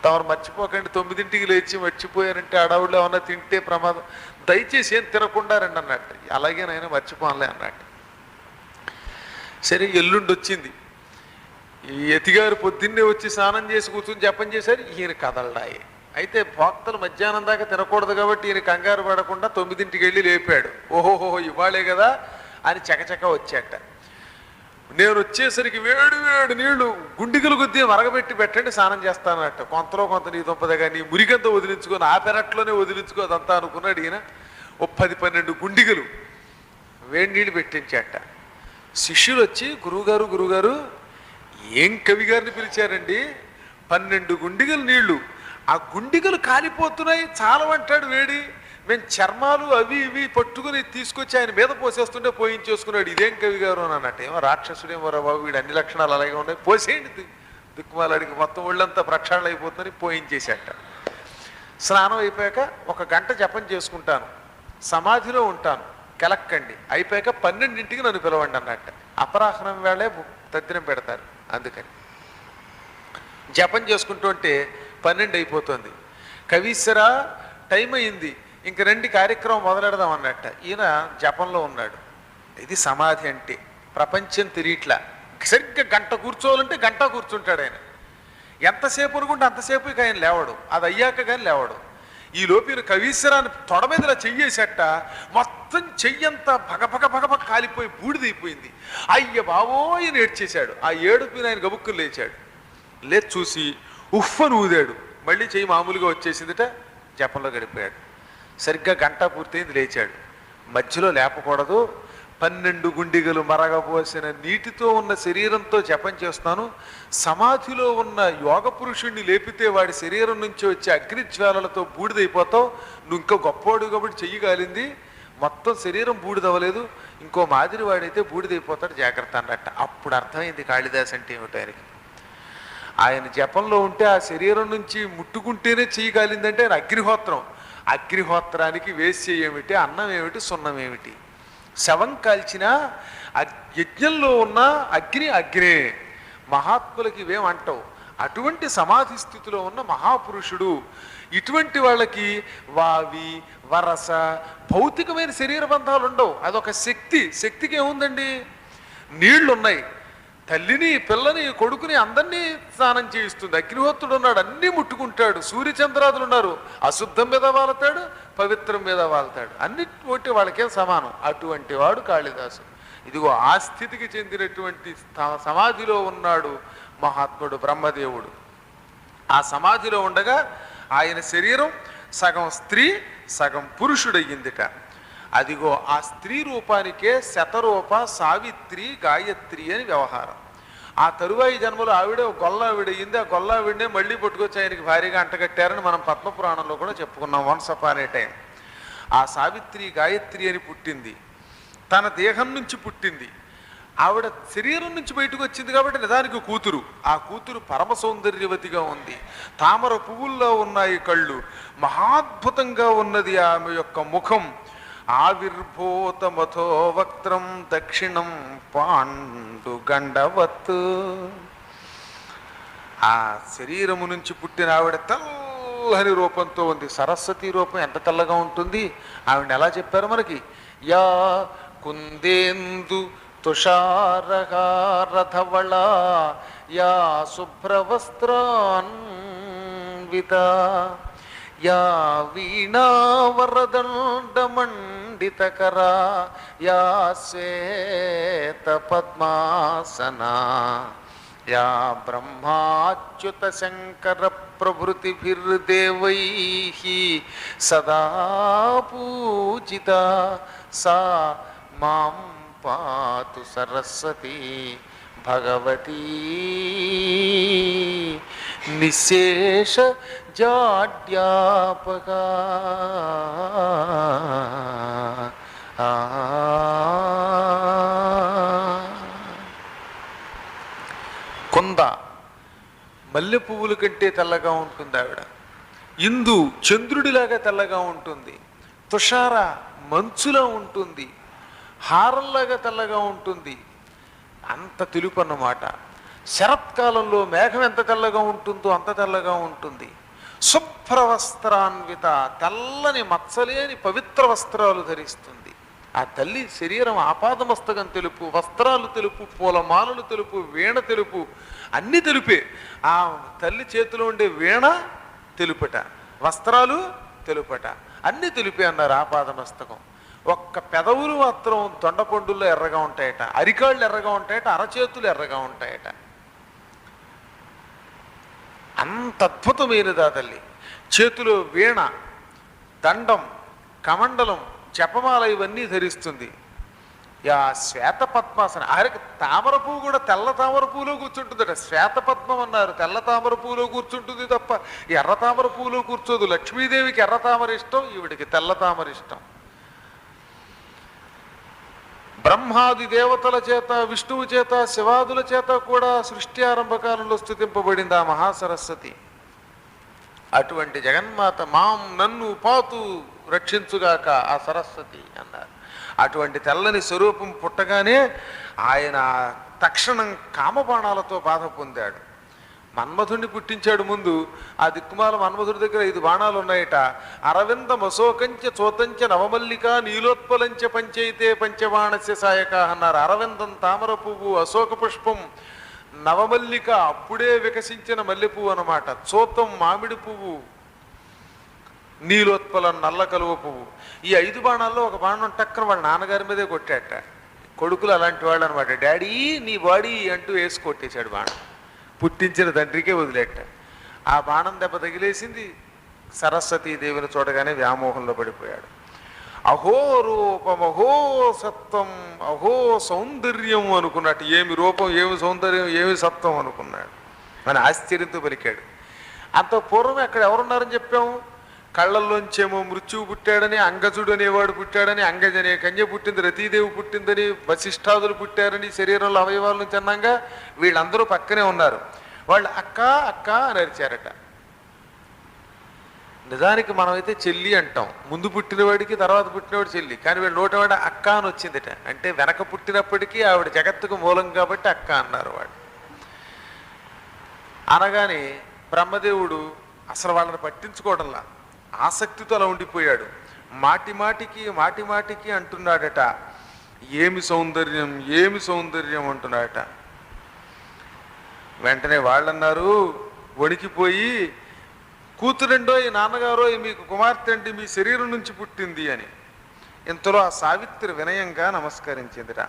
తమరు మర్చిపోకండి 9ంటికి లేచి మర్చిపోయారంటే అడవుల్లో ఏమన్నా తింటే ప్రమాదం, దయచేసి ఏం తినకుండా రండి అన్నట్టు. అలాగే నాయన మర్చిపోలే అన్నట్టు. సరే ఎల్లుండి వచ్చింది. ఈ యతిగారు పొద్దున్నే వచ్చి స్నానం చేసి కూర్చుని జపం చేశారు. ఈయన కదలడాయి. అయితే భక్తులు మధ్యాహ్నం దాకా తినకూడదు కాబట్టి ఈయన కంగారు పడకుండా 9ంటికి వెళ్ళి లేపాడు. ఓహోహో ఇవాళే కదా అని చకచక వచ్చాట. నేను వచ్చేసరికి వేడి వేడి నీళ్లు గుండిగలు కొద్దీ మరగబెట్టి పెట్టండి స్నానం చేస్తానట. కొంతలో కొంత నీ దుంపదగా నీ మురిగంతా వదిలించుకొని ఆ పెరట్లోనే వదిలించుకో అదంతా అనుకున్నాడు ఈయన. ఓ 10-12 గుండిగలు వేడి నీళ్ళు పెట్టించాట. శిష్యులు వచ్చి గురువుగారు గురువుగారు ఏం కవి గారిని పిలిచారండి, 12 గుండిగలు నీళ్లు, ఆ గుండిగలు కాలిపోతున్నాయి చాలమంటాడు వేడి, మేము చర్మాలు అవి ఇవి పట్టుకుని తీసుకొచ్చి ఆయన మీద పోసేస్తుంటే పోయించేసుకున్నాడు. ఇదేం కవి గారు అని అన్నట్టు. ఏమో రాక్షసుడేమో రా బాబు, వీడు అన్ని లక్షణాలు అలాగే ఉన్నాయి, పోసేయండి దిక్కుమాలడికి మొత్తం ఒళ్ళంతా ప్రక్షాళన అయిపోతుందని పోయించేసేట. స్నానం అయిపోయాక 1 గంట జపం చేసుకుంటాను, సమాధిలో ఉంటాను, కెలక్కండి, అయిపోయాక 12ంటికి నన్ను పిలవండి అన్నట్టు. అపరాహ్నం వేళే తద్దినం పెడతారు. అందుకని జపం చేసుకుంటూ ఉంటే 12 అయిపోతుంది. కవీశ్వర టైం అయింది, ఇంక రండి కార్యక్రమం మొదలెడదాం అన్నట్ట. ఈయన జపంలో ఉన్నాడు. ఇది సమాధి అంటే. ప్రపంచం తిరిగిట్లా సరిగ్గా గంట కూర్చోవాలంటే గంట కూర్చుంటాడు ఆయన. ఎంతసేపు అనుకుంటే అంతసేపు ఇక ఆయన లేవడు, అది అయ్యాక కానీ లేవడు. ఈ లోపల కవీశ్వరాన్ని తొడ మీద ఇలా చెయ్యేసట, మొత్తం చెయ్యంతా భగభగ భగభగ కాలిపోయి బూడిదైపోయింది. అయ్య బావో ఈయన ఏడ్చేశాడు. ఆ ఏడుపుని ఆయన గబుక్కులు లేచాడు. లేచి చూసి ఉఫ్ఫను ఊదాడు. మళ్ళీ చెయ్యి మామూలుగా వచ్చేసిందిట. జపంలో గడిపాడు. సరిగ్గా గంట పూర్తయింది, లేచాడు. మధ్యలో లేపకూడదు, 12 గుండిగలు మరగపోసిన నీటితో ఉన్న శరీరంతో జపం చేస్తాను, సమాధిలో ఉన్న యోగ పురుషుణ్ణి లేపితే వాడి శరీరం నుంచి వచ్చే అగ్నిజ్వాలలతో బూడిదైపోతావు, నువ్వు ఇంకా గొప్పవాడు కాబట్టి చెయ్యి కాలింది, మొత్తం శరీరం బూడిదవ్వలేదు, ఇంకో మాదిరి వాడైతే బూడిదైపోతాడు జాగ్రత్త అన్నట్ట. అప్పుడు అర్థమైంది కాళిదాస్ అంటే ఏమిటో ఆయనకి. ఆయన జపంలో ఉంటే ఆ శరీరం నుంచి ముట్టుకుంటేనే చెయ్యి కాలిందంటే ఆయన అగ్నిహోత్రం. అగ్నిహోత్రానికి వేసి ఏమిటి, అన్నం ఏమిటి, సున్నం ఏమిటి? శవం కాల్చిన యజ్ఞంలో ఉన్న అగ్ని అగ్నే. మహాత్ములకి ఇవేం అంటావు. అటువంటి సమాధి స్థితిలో ఉన్న మహాపురుషుడు. ఇటువంటి వాళ్ళకి వావి వరస భౌతికమైన శరీర బంధాలు ఉండవు. అదొక శక్తి. శక్తికి ఏముందండి, నీళ్లున్నాయి, తల్లిని పిల్లని కొడుకుని అందరినీ స్నానం చేయిస్తుంది. అగ్నిహోత్రుడు ఉన్నాడు, అన్నీ ముట్టుకుంటాడు. సూర్యచంద్రాదులు ఉన్నారు, అశుద్ధం మీద వాళ్తాడు, పవిత్రం మీద వాళ్తాడు, అన్నిటి వాళ్ళకే సమానం. అటువంటి వాడు కాళిదాసు. ఇదిగో ఆ స్థితికి చెందినటువంటి సమాధిలో ఉన్నాడు మహాత్ముడు బ్రహ్మదేవుడు. ఆ సమాధిలో ఉండగా ఆయన శరీరం సగం స్త్రీ సగం పురుషుడయ్యిందిట. అదిగో ఆ స్త్రీ రూపానికే శతరూప సావిత్రి గాయత్రి అని వ్యవహారం. ఆ తరువాయి జన్మలో ఆవిడ గొల్లావిడయింది. ఆ గొల్లావిడనే మళ్ళీ పట్టుకొచ్చి ఆయనకి భారీగా అంటగట్టారని మనం పద్మపురాణంలో కూడా చెప్పుకున్నాం. వన్స్ అపాన్ ఏ టైం ఆ సావిత్రి గాయత్రి అని పుట్టింది. తన దేహం నుంచి పుట్టింది. ఆవిడ శరీరం నుంచి బయటకు వచ్చింది కాబట్టి నిజానికి కూతురు. ఆ కూతురు పరమ సౌందర్యవతిగా ఉంది. తామర పువ్వుల్లో ఉన్నాయి కళ్ళు. మహాద్భుతంగా ఉన్నది ఆమె యొక్క ముఖం. ఆవిర్భూత మథో వక్త్రం దక్షిణం పాండుగండవత్. ఆ శరీరము నుంచి పుట్టిన ఆవిడ తెల్లని రూపంతో ఉంది. సరస్వతి రూపం ఎంత తెల్లగా ఉంటుంది. ఆవిడ ఎలా చెప్పారు మనకి, యా కుందేందు తుషారహారధవళా యా శుభ్రవస్త్రాన్వితా యా వీణావరదండమండితకరా యా శ్వేత పద్మాసనా యా బ్రహ్మాచ్యుత శంకర ప్రభృతిభిర్దేవైః సదా పూజితా సా మాం పాతు సరస్వతి భగవతీ నిశేష జాడ్యాపకా. కొంద మల్లె పువ్వుల కంటే తెల్లగా ఉంటుంది ఆవిడ. ఇందు చంద్రుడిలాగా తెల్లగా ఉంటుంది. తుషార మంచులా ఉంటుంది. హారంలాగా తెల్లగా ఉంటుంది. అంత తెలుపు అన్నమాట. శరత్కాలంలో మేఘం ఎంత తెల్లగా ఉంటుందో అంత తెల్లగా ఉంటుంది. శుభ్రవస్త్రాన్విత తెల్లని మచ్చలేని పవిత్ర వస్త్రాలు ధరిస్తుంది. ఆ తల్లి శరీరం ఆపాదమస్తకం తెలుపు, వస్త్రాలు తెలుపు, పూలమాలలు తెలుపు, వీణ తెలుపు, అన్ని తెలుపే. ఆ తల్లి చేతిలో ఉండే వీణ తెలుపట, వస్త్రాలు తెలుపట, అన్ని తెలిపే అన్నారు ఆపాదమస్తకం. ఒక్క పెదవులు మాత్రం తొండపండుల్లో ఎర్రగా ఉంటాయట, అరికాళ్ళు ఎర్రగా ఉంటాయట, అరచేతులు ఎర్రగా ఉంటాయట. అంత అద్భుతమైనదా తల్లి. చేతిలో వీణ, దండం, కమండలం, జపమాల ఇవన్నీ ధరిస్తుంది. యా శ్వేత పద్మాసన. ఆఖరికి తామర పువ్వు కూడా తెల్ల తామర పువ్వులో కూర్చుంటుందట. శ్వేత పద్మం అన్నారు, తెల్ల తామర పువ్వులో కూర్చుంటుంది తప్ప ఎర్ర తామర పువ్వులో కూర్చోదు. లక్ష్మీదేవికి ఎర్ర తామర ఇష్టం, ఈవిడికి తెల్ల తామర ఇష్టం. బ్రహ్మాది దేవతల చేత, విష్ణువు చేత, శివాదుల చేత కూడా సృష్టి ఆరంభకాలంలో స్తుతింపబడింది ఆ మహాసరస్వతి. అటువంటి జగన్మాత మాం నన్ను పాతు రక్షించుగాక ఆ సరస్వతి అన్నారు. అటువంటి తెల్లని స్వరూపం పుట్టగానే ఆయన తక్షణం కామబాణాలతో బాధ పొందాడు. మన్మధుడిని పుట్టించాడు ముందు. ఆ దిక్కుమాల మన్మధుడి దగ్గర 5 బాణాలు ఉన్నాయట. అరవిందం అశోకంచ చోతంచ నవమల్లిక నీలోత్పలంచ పంచైతే పంచబాణస్య సాయక అన్నారు. అరవిందం తామర పువ్వు, అశోక పుష్పం, నవమల్లిక అప్పుడే వికసించిన మల్లె పువ్వు అనమాట, చోతం మామిడి పువ్వు, నీలోత్పలం నల్ల కలువ పువ్వు. ఈ 5 బాణాల్లో ఒక బాణం టక్కన వాళ్ళ నాన్నగారి మీదే కొట్టాట. కొడుకులు అలాంటి వాళ్ళు అనమాట. డాడీ నీ బాడీ అంటూ వేసి కొట్టేశాడు బాణం. పుట్టించిన తండ్రికే వదిలేట. ఆ బాణం దెబ్బ తగిలేసింది. సరస్వతీదేవిని చూడగానే వ్యామోహంలో పడిపోయాడు. అహో రూపం, అహో సత్వం, అహో సౌందర్యం అనుకున్నట్టు. ఏమి రూపం, ఏమి సౌందర్యం, ఏమి సత్వం అనుకున్నాడు. అని ఆశ్చర్యంతో పలికాడు. అంత పూర్వం అక్కడ ఎవరున్నారని చెప్పాము? కళ్ళల్లోంచేమో మృత్యువు పుట్టాడని, అంగజుడు అనేవాడు పుట్టాడని, అంగజ అనే కన్య పుట్టింది, రతీదేవి పుట్టిందని, వశిష్ఠాదులు పుట్టారని, శరీరంలో అవయవాల నుంచి అన్నాగా వీళ్ళందరూ పక్కనే ఉన్నారు. వాళ్ళు అక్క అక్క అని అరిచారట. నిజానికి మనమైతే చెల్లి అంటాం, ముందు పుట్టినవాడికి తర్వాత పుట్టినవాడు చెల్లి. కానీ వీళ్ళు నోటవాడ అక్క అని వచ్చిందిట. అంటే వెనక పుట్టినప్పటికీ ఆవిడ జగత్తుకు మూలం కాబట్టి అక్క అన్నారు వాడు. అనగానే బ్రహ్మదేవుడు అసలు వాళ్ళని పట్టించుకోవడంలా, ఆసక్తితో అలా ఉండిపోయాడు. మాటి మాటికి అంటున్నాడట, ఏమి సౌందర్యం, ఏమి సౌందర్యం అంటున్నాడట. వెంటనే వాళ్ళన్నారు వణికిపోయి, కూతురెండో ఈ నాన్నగారో మీకు కుమార్తె అండి, మీ శరీరం నుంచి పుట్టింది అని. ఇంతలో ఆ సావిత్రి వినయంగా నమస్కరించిందిట.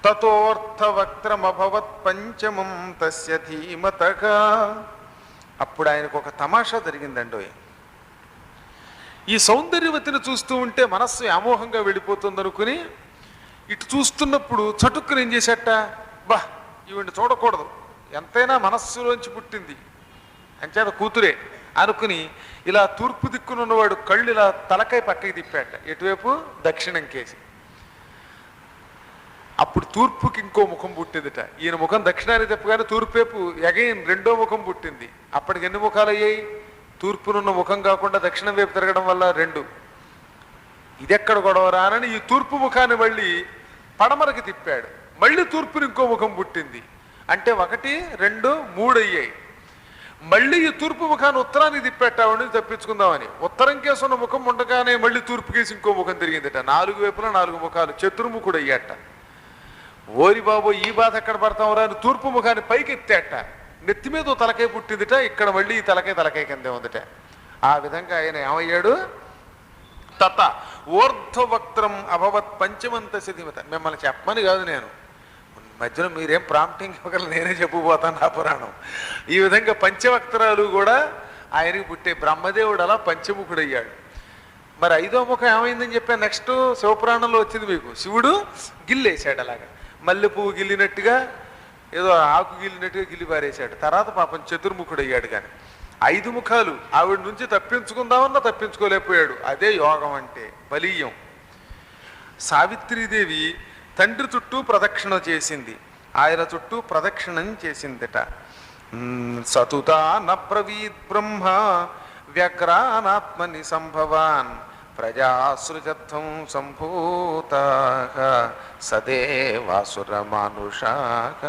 తతోర్థవక్త్రమభవత్ పంచమం తస్య ధీమతగా. అప్పుడు ఆయనకు ఒక తమాషా జరిగిందండో. ఈ సౌందర్యవతిని చూస్తూ ఉంటే మనస్సు వ్యామోహంగా వెళ్ళిపోతుంది అనుకుని ఇటు చూస్తున్నప్పుడు చటుక్కుని ఏం చేసేట, బా ఈవిడ్ని చూడకూడదు, ఎంతైనా మనస్సులోంచి పుట్టింది అంచేత కూతురే అనుకుని ఇలా తూర్పు దిక్కునున్నవాడు కళ్ళు ఇలా తలకాయ పక్కకి తిప్పాట, ఎటువైపు దక్షిణం కేసి. అప్పుడు తూర్పుకి ఇంకో ముఖం పుట్టిందిట. ఈయన ముఖం దక్షిణానికి తిప్పగానే తూర్పు వైపు ఎగైన్ రెండో ముఖం పుట్టింది. అప్పటికి ఎన్ని ముఖాలు అయ్యాయి? తూర్పునున్న ముఖం కాకుండా దక్షిణం వైపు తిరగడం వల్ల 2. ఇదెక్కడ గొడవరా అని ఈ తూర్పు ముఖాన్ని మళ్ళీ పడమరకి తిప్పాడు. మళ్ళీ తూర్పుని ఇంకో ముఖం పుట్టింది. అంటే 1, 2, 3 అయ్యాయి. మళ్ళీ ఈ తూర్పు ముఖాన్ని ఉత్తరానికి తిప్పెట్టామని తప్పించుకుందామని ఉత్తరం కేసు ఉన్న ముఖం ఉండగానే మళ్ళీ తూర్పు కేసు ఇంకో ముఖం తిరిగిందట. 4 వైపులా 4 ముఖాలు, చతుర్ముఖుడు అయ్యాట. ఓరి బాబు ఈ బాధ ఎక్కడ పడతావురా అని తూర్పు ముఖాన్ని పైకి ఎత్తేట. నెత్తి మీద ఓ తలకాయ పుట్టిందిట, ఇక్కడ మళ్ళీ ఈ తలకాయ కిందే ఉందిట. ఆ విధంగా ఆయన ఏమయ్యాడు? తత ఊర్ధ్వవక్త్రం అభవత్ పంచమంత శతిమత. మిమ్మల్ని చెప్పమని కాదు నేను, మధ్యలో మీరేం ప్రాంప్టింగ్ ఇవ్వగలరు, నేనే చెప్పబోతాను నా పురాణం. ఈ విధంగా పంచవక్త్రాలు కూడా ఆయనకి పుట్టే. బ్రహ్మదేవుడు అలా పంచముఖుడయ్యాడు. మరి ఐదో ముఖం ఏమైందని చెప్పాను. నెక్స్ట్ శివపురాణంలో వచ్చింది మీకు. శివుడు గిల్లేశాడు, అలాగా మల్లె పువ్వు గిల్లినట్టుగా, ఏదో ఆకు గిల్లినట్టుగా గిల్లి పారేశాడు. తర్వాత పాపం చతుర్ముఖుడయ్యాడు. కానీ 5 ముఖాలు ఆవిడ నుంచి తప్పించుకుందామన్నా తప్పించుకోలేకపోయాడు. అదే యోగం అంటే, బలీయం. సావిత్రీదేవి తండ్రి చుట్టూ ప్రదక్షిణ చేసింది, ఆయన చుట్టూ ప్రదక్షిణం చేసిందట. సతుతా నబ్రవీద్ బ్రహ్మ వ్యగ్రానాత్మని సంభవాన్ ప్రజాసృజత్వం సంభూత సదేవాసుర మానుషాక.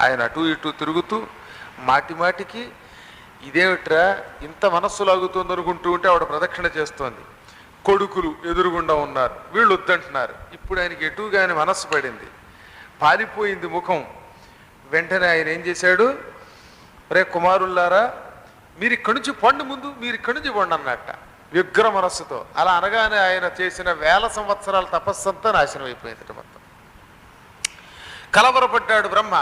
ఆయన అటు ఇటు తిరుగుతూ మాటికి ఇదేమిట్రా ఇంత మనస్సు లాగుతుంది అనుకుంటూ ఉంటే ఆవిడ ప్రదక్షిణ చేస్తోంది. కొడుకులు ఎదురుగుండా ఉన్నారు, వీళ్ళు వద్దంటున్నారు. ఇప్పుడు ఆయనకి ఎటుగాని మనస్సు పడింది, పాలిపోయింది ముఖం. వెంటనే ఆయన ఏం చేశాడు? రే కుమారుల్లారా, మీరు ఇక్కడి నుంచి పండు, ముందు మీరు ఇక్కడి నుంచి పండు అన్నట్ట విగ్రహ మనస్సుతో. అలా అనగానే ఆయన చేసిన 1000 సంవత్సరాల తపస్సంతా నాశనం అయిపోయింది మొత్తం. కలవరపడ్డాడు బ్రహ్మ.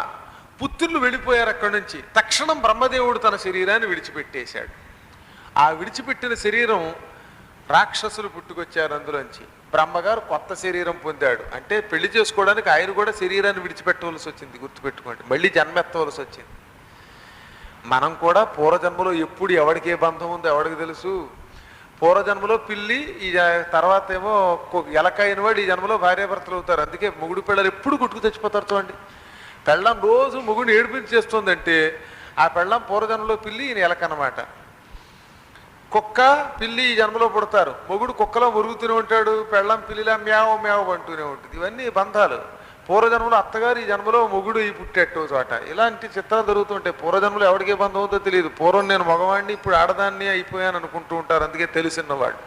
పుత్రులు వెళ్ళిపోయారు అక్కడి నుంచి. తక్షణం బ్రహ్మదేవుడు తన శరీరాన్ని విడిచిపెట్టేశాడు. ఆ విడిచిపెట్టిన శరీరం రాక్షసులు పుట్టుకొచ్చారు అందులోంచి. బ్రహ్మగారు కొత్త శరీరం పొందాడు. అంటే పెళ్లి చేసుకోవడానికి ఆయన కూడా శరీరాన్ని విడిచిపెట్టవలసి వచ్చింది. గుర్తుపెట్టుకోండి, మళ్ళీ జన్మెత్తవలసి వచ్చింది. మనం కూడా పూర్వజన్మలో ఎప్పుడు ఎవరికి ఏ బంధం ఉందో ఎవరికి తెలుసు. పూర్వజన్మలో పిల్లి, ఈ తర్వాత ఏమో ఎలక అయిన వాడు ఈ జన్మలో భార్యాభర్తలు అవుతారు. అందుకే మొగుడు పిల్లలు ఎప్పుడు కొట్టుకు తెచ్చిపోతారు చూడండి. పెళ్ళం రోజు మొగుడిని ఏడిపించి చేస్తుందంటే ఆ పెళ్ళం పూర్వజన్మలో పిల్లి, ఈయన ఎలక అన్నమాట. కుక్క పిల్లి ఈ జన్మలో పుడతారు. మొగుడు కుక్కలో మురుగుతూనే ఉంటాడు, పెళ్ళం పిల్లిలా మ్యావ్ మ్యావ్ అంటూనే ఉంటుంది. ఇవన్నీ బంధాలు. పూర్వజన్మలో అత్తగారు ఈ జన్మలో మొగుడు ఈ పుట్టేట్టు చోట. ఇలాంటి చిత్రాలు జరుగుతుంటాయి. పూర్వజన్మలో ఎవరికే బంధం ఉందో తెలియదు. పూర్వం నేను మగవాడిని, ఇప్పుడు ఆడదాన్ని అయిపోయాను అనుకుంటూ ఉంటారు. అందుకే తెలిసినవాడు.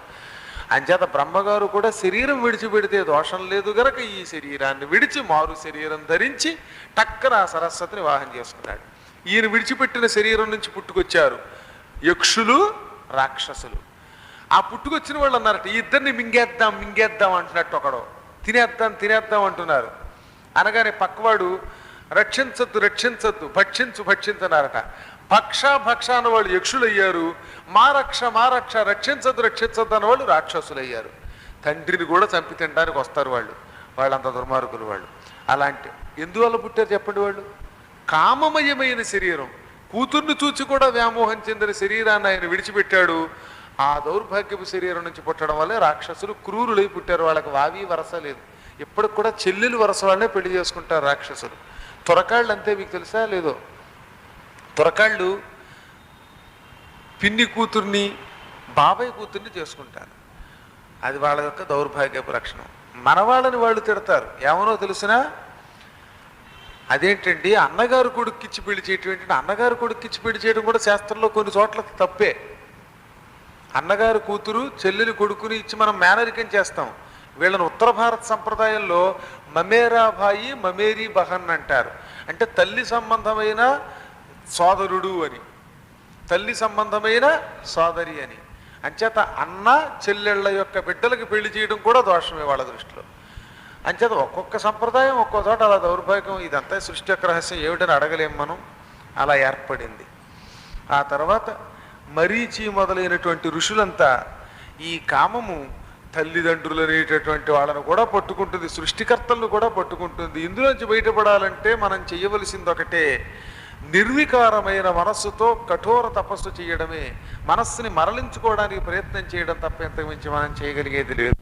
అంచేత బ్రహ్మగారు కూడా శరీరం విడిచిపెడితే దోషం లేదు గనక ఈ శరీరాన్ని విడిచి మారు శరీరం ధరించి టక్కన ఆ సరస్వతిని వివాహం చేసుకున్నాడు. ఈయన విడిచిపెట్టిన శరీరం నుంచి పుట్టుకొచ్చారు యక్షులు, రాక్షసులు. ఆ పుట్టుకొచ్చిన వాళ్ళు అన్నారట, ఈ ఇద్దరిని మింగేద్దాం అంటున్నట్టు. ఒకడు తినేద్దాం అంటున్నారు. అనగానే పక్కవాడు రక్షించద్దు భక్షించన్నారట. భక్ష అన్న వాళ్ళు యక్షులు అయ్యారు. మా రక్ష రక్షించద్దు అన్నవాళ్ళు రాక్షసులు అయ్యారు. తండ్రిని కూడా చంపి తినడానికి వస్తారు వాళ్ళంత దుర్మార్గులు వాళ్ళు. అలాంటి ఎందువల్ల పుట్టారు చెప్పండి? వాళ్ళు కామమయమైన శరీరం, కూతుర్ని చూచి కూడా వ్యామోహం చెందిన శరీరాన్ని ఆయన విడిచిపెట్టాడు. ఆ దౌర్భాగ్యపు శరీరం నుంచి పుట్టడం వల్లే రాక్షసులు క్రూరులై పుట్టారు. వాళ్ళకి వావి వరస లేదు. ఇప్పటికి కూడా చెల్లెలు వరస వాళ్ళనే పెళ్లి చేసుకుంటారు రాక్షసులు. తురకాళ్ళు అంతే, మీకు తెలుసా లేదో? తురకాళ్ళు పిన్ని కూతుర్ని, బాబాయ్ కూతుర్ని చేసుకుంటారు. అది వాళ్ళ యొక్క దౌర్భాగ్యపు లక్షణం. మన వాళ్ళని వాళ్ళు తిడతారు. ఏమనో తెలిసినా అదేంటండి అన్నగారు కొడుక్కిచ్చి పెళ్లి చేయటం ఏంటంటే, అన్నగారు కొడుక్కిచ్చి పెళ్లి చేయడం కూడా శాస్త్రంలో కొన్ని చోట్ల తప్పే. అన్నగారు కూతురు చెల్లెలు కొడుకుని ఇచ్చి మనం మేనరికం చేస్తాం. వీళ్ళని ఉత్తర భారత సంప్రదాయంలో మమేరా భాయి మమేరీ బహన్ అంటారు. అంటే తల్లి సంబంధమైన సోదరుడు అని, తల్లి సంబంధమైన సోదరి అని. అంచేత అన్న చెల్లెళ్ళ యొక్క బిడ్డలకి పెళ్లి చేయడం కూడా దోషమే వాళ్ళ దృష్టిలో. అంచేత ఒక్కొక్క సంప్రదాయం ఒక్కో చోట అలా దౌర్భాగ్యం. ఇదంతా సృష్టి యొక్క రహస్యం ఏమిటని అడగలేం మనం. అలా ఏర్పడింది. ఆ తర్వాత మరీచి మొదలైనటువంటి ఋషులంతా ఈ కామము తల్లిదండ్రులు అనేటటువంటి వాళ్ళను కూడా పట్టుకుంటుంది, సృష్టికర్తలను కూడా పట్టుకుంటుంది. ఇందులోంచి బయటపడాలంటే మనం చేయవలసింది ఒకటే, నిర్వికారమైన మనస్సుతో కఠోర తపస్సు చేయడమే. మనస్సుని మరలించుకోవడానికి ప్రయత్నం చేయడం తప్ప ఎంతకు మించి మనం చేయగలిగేది లేదు.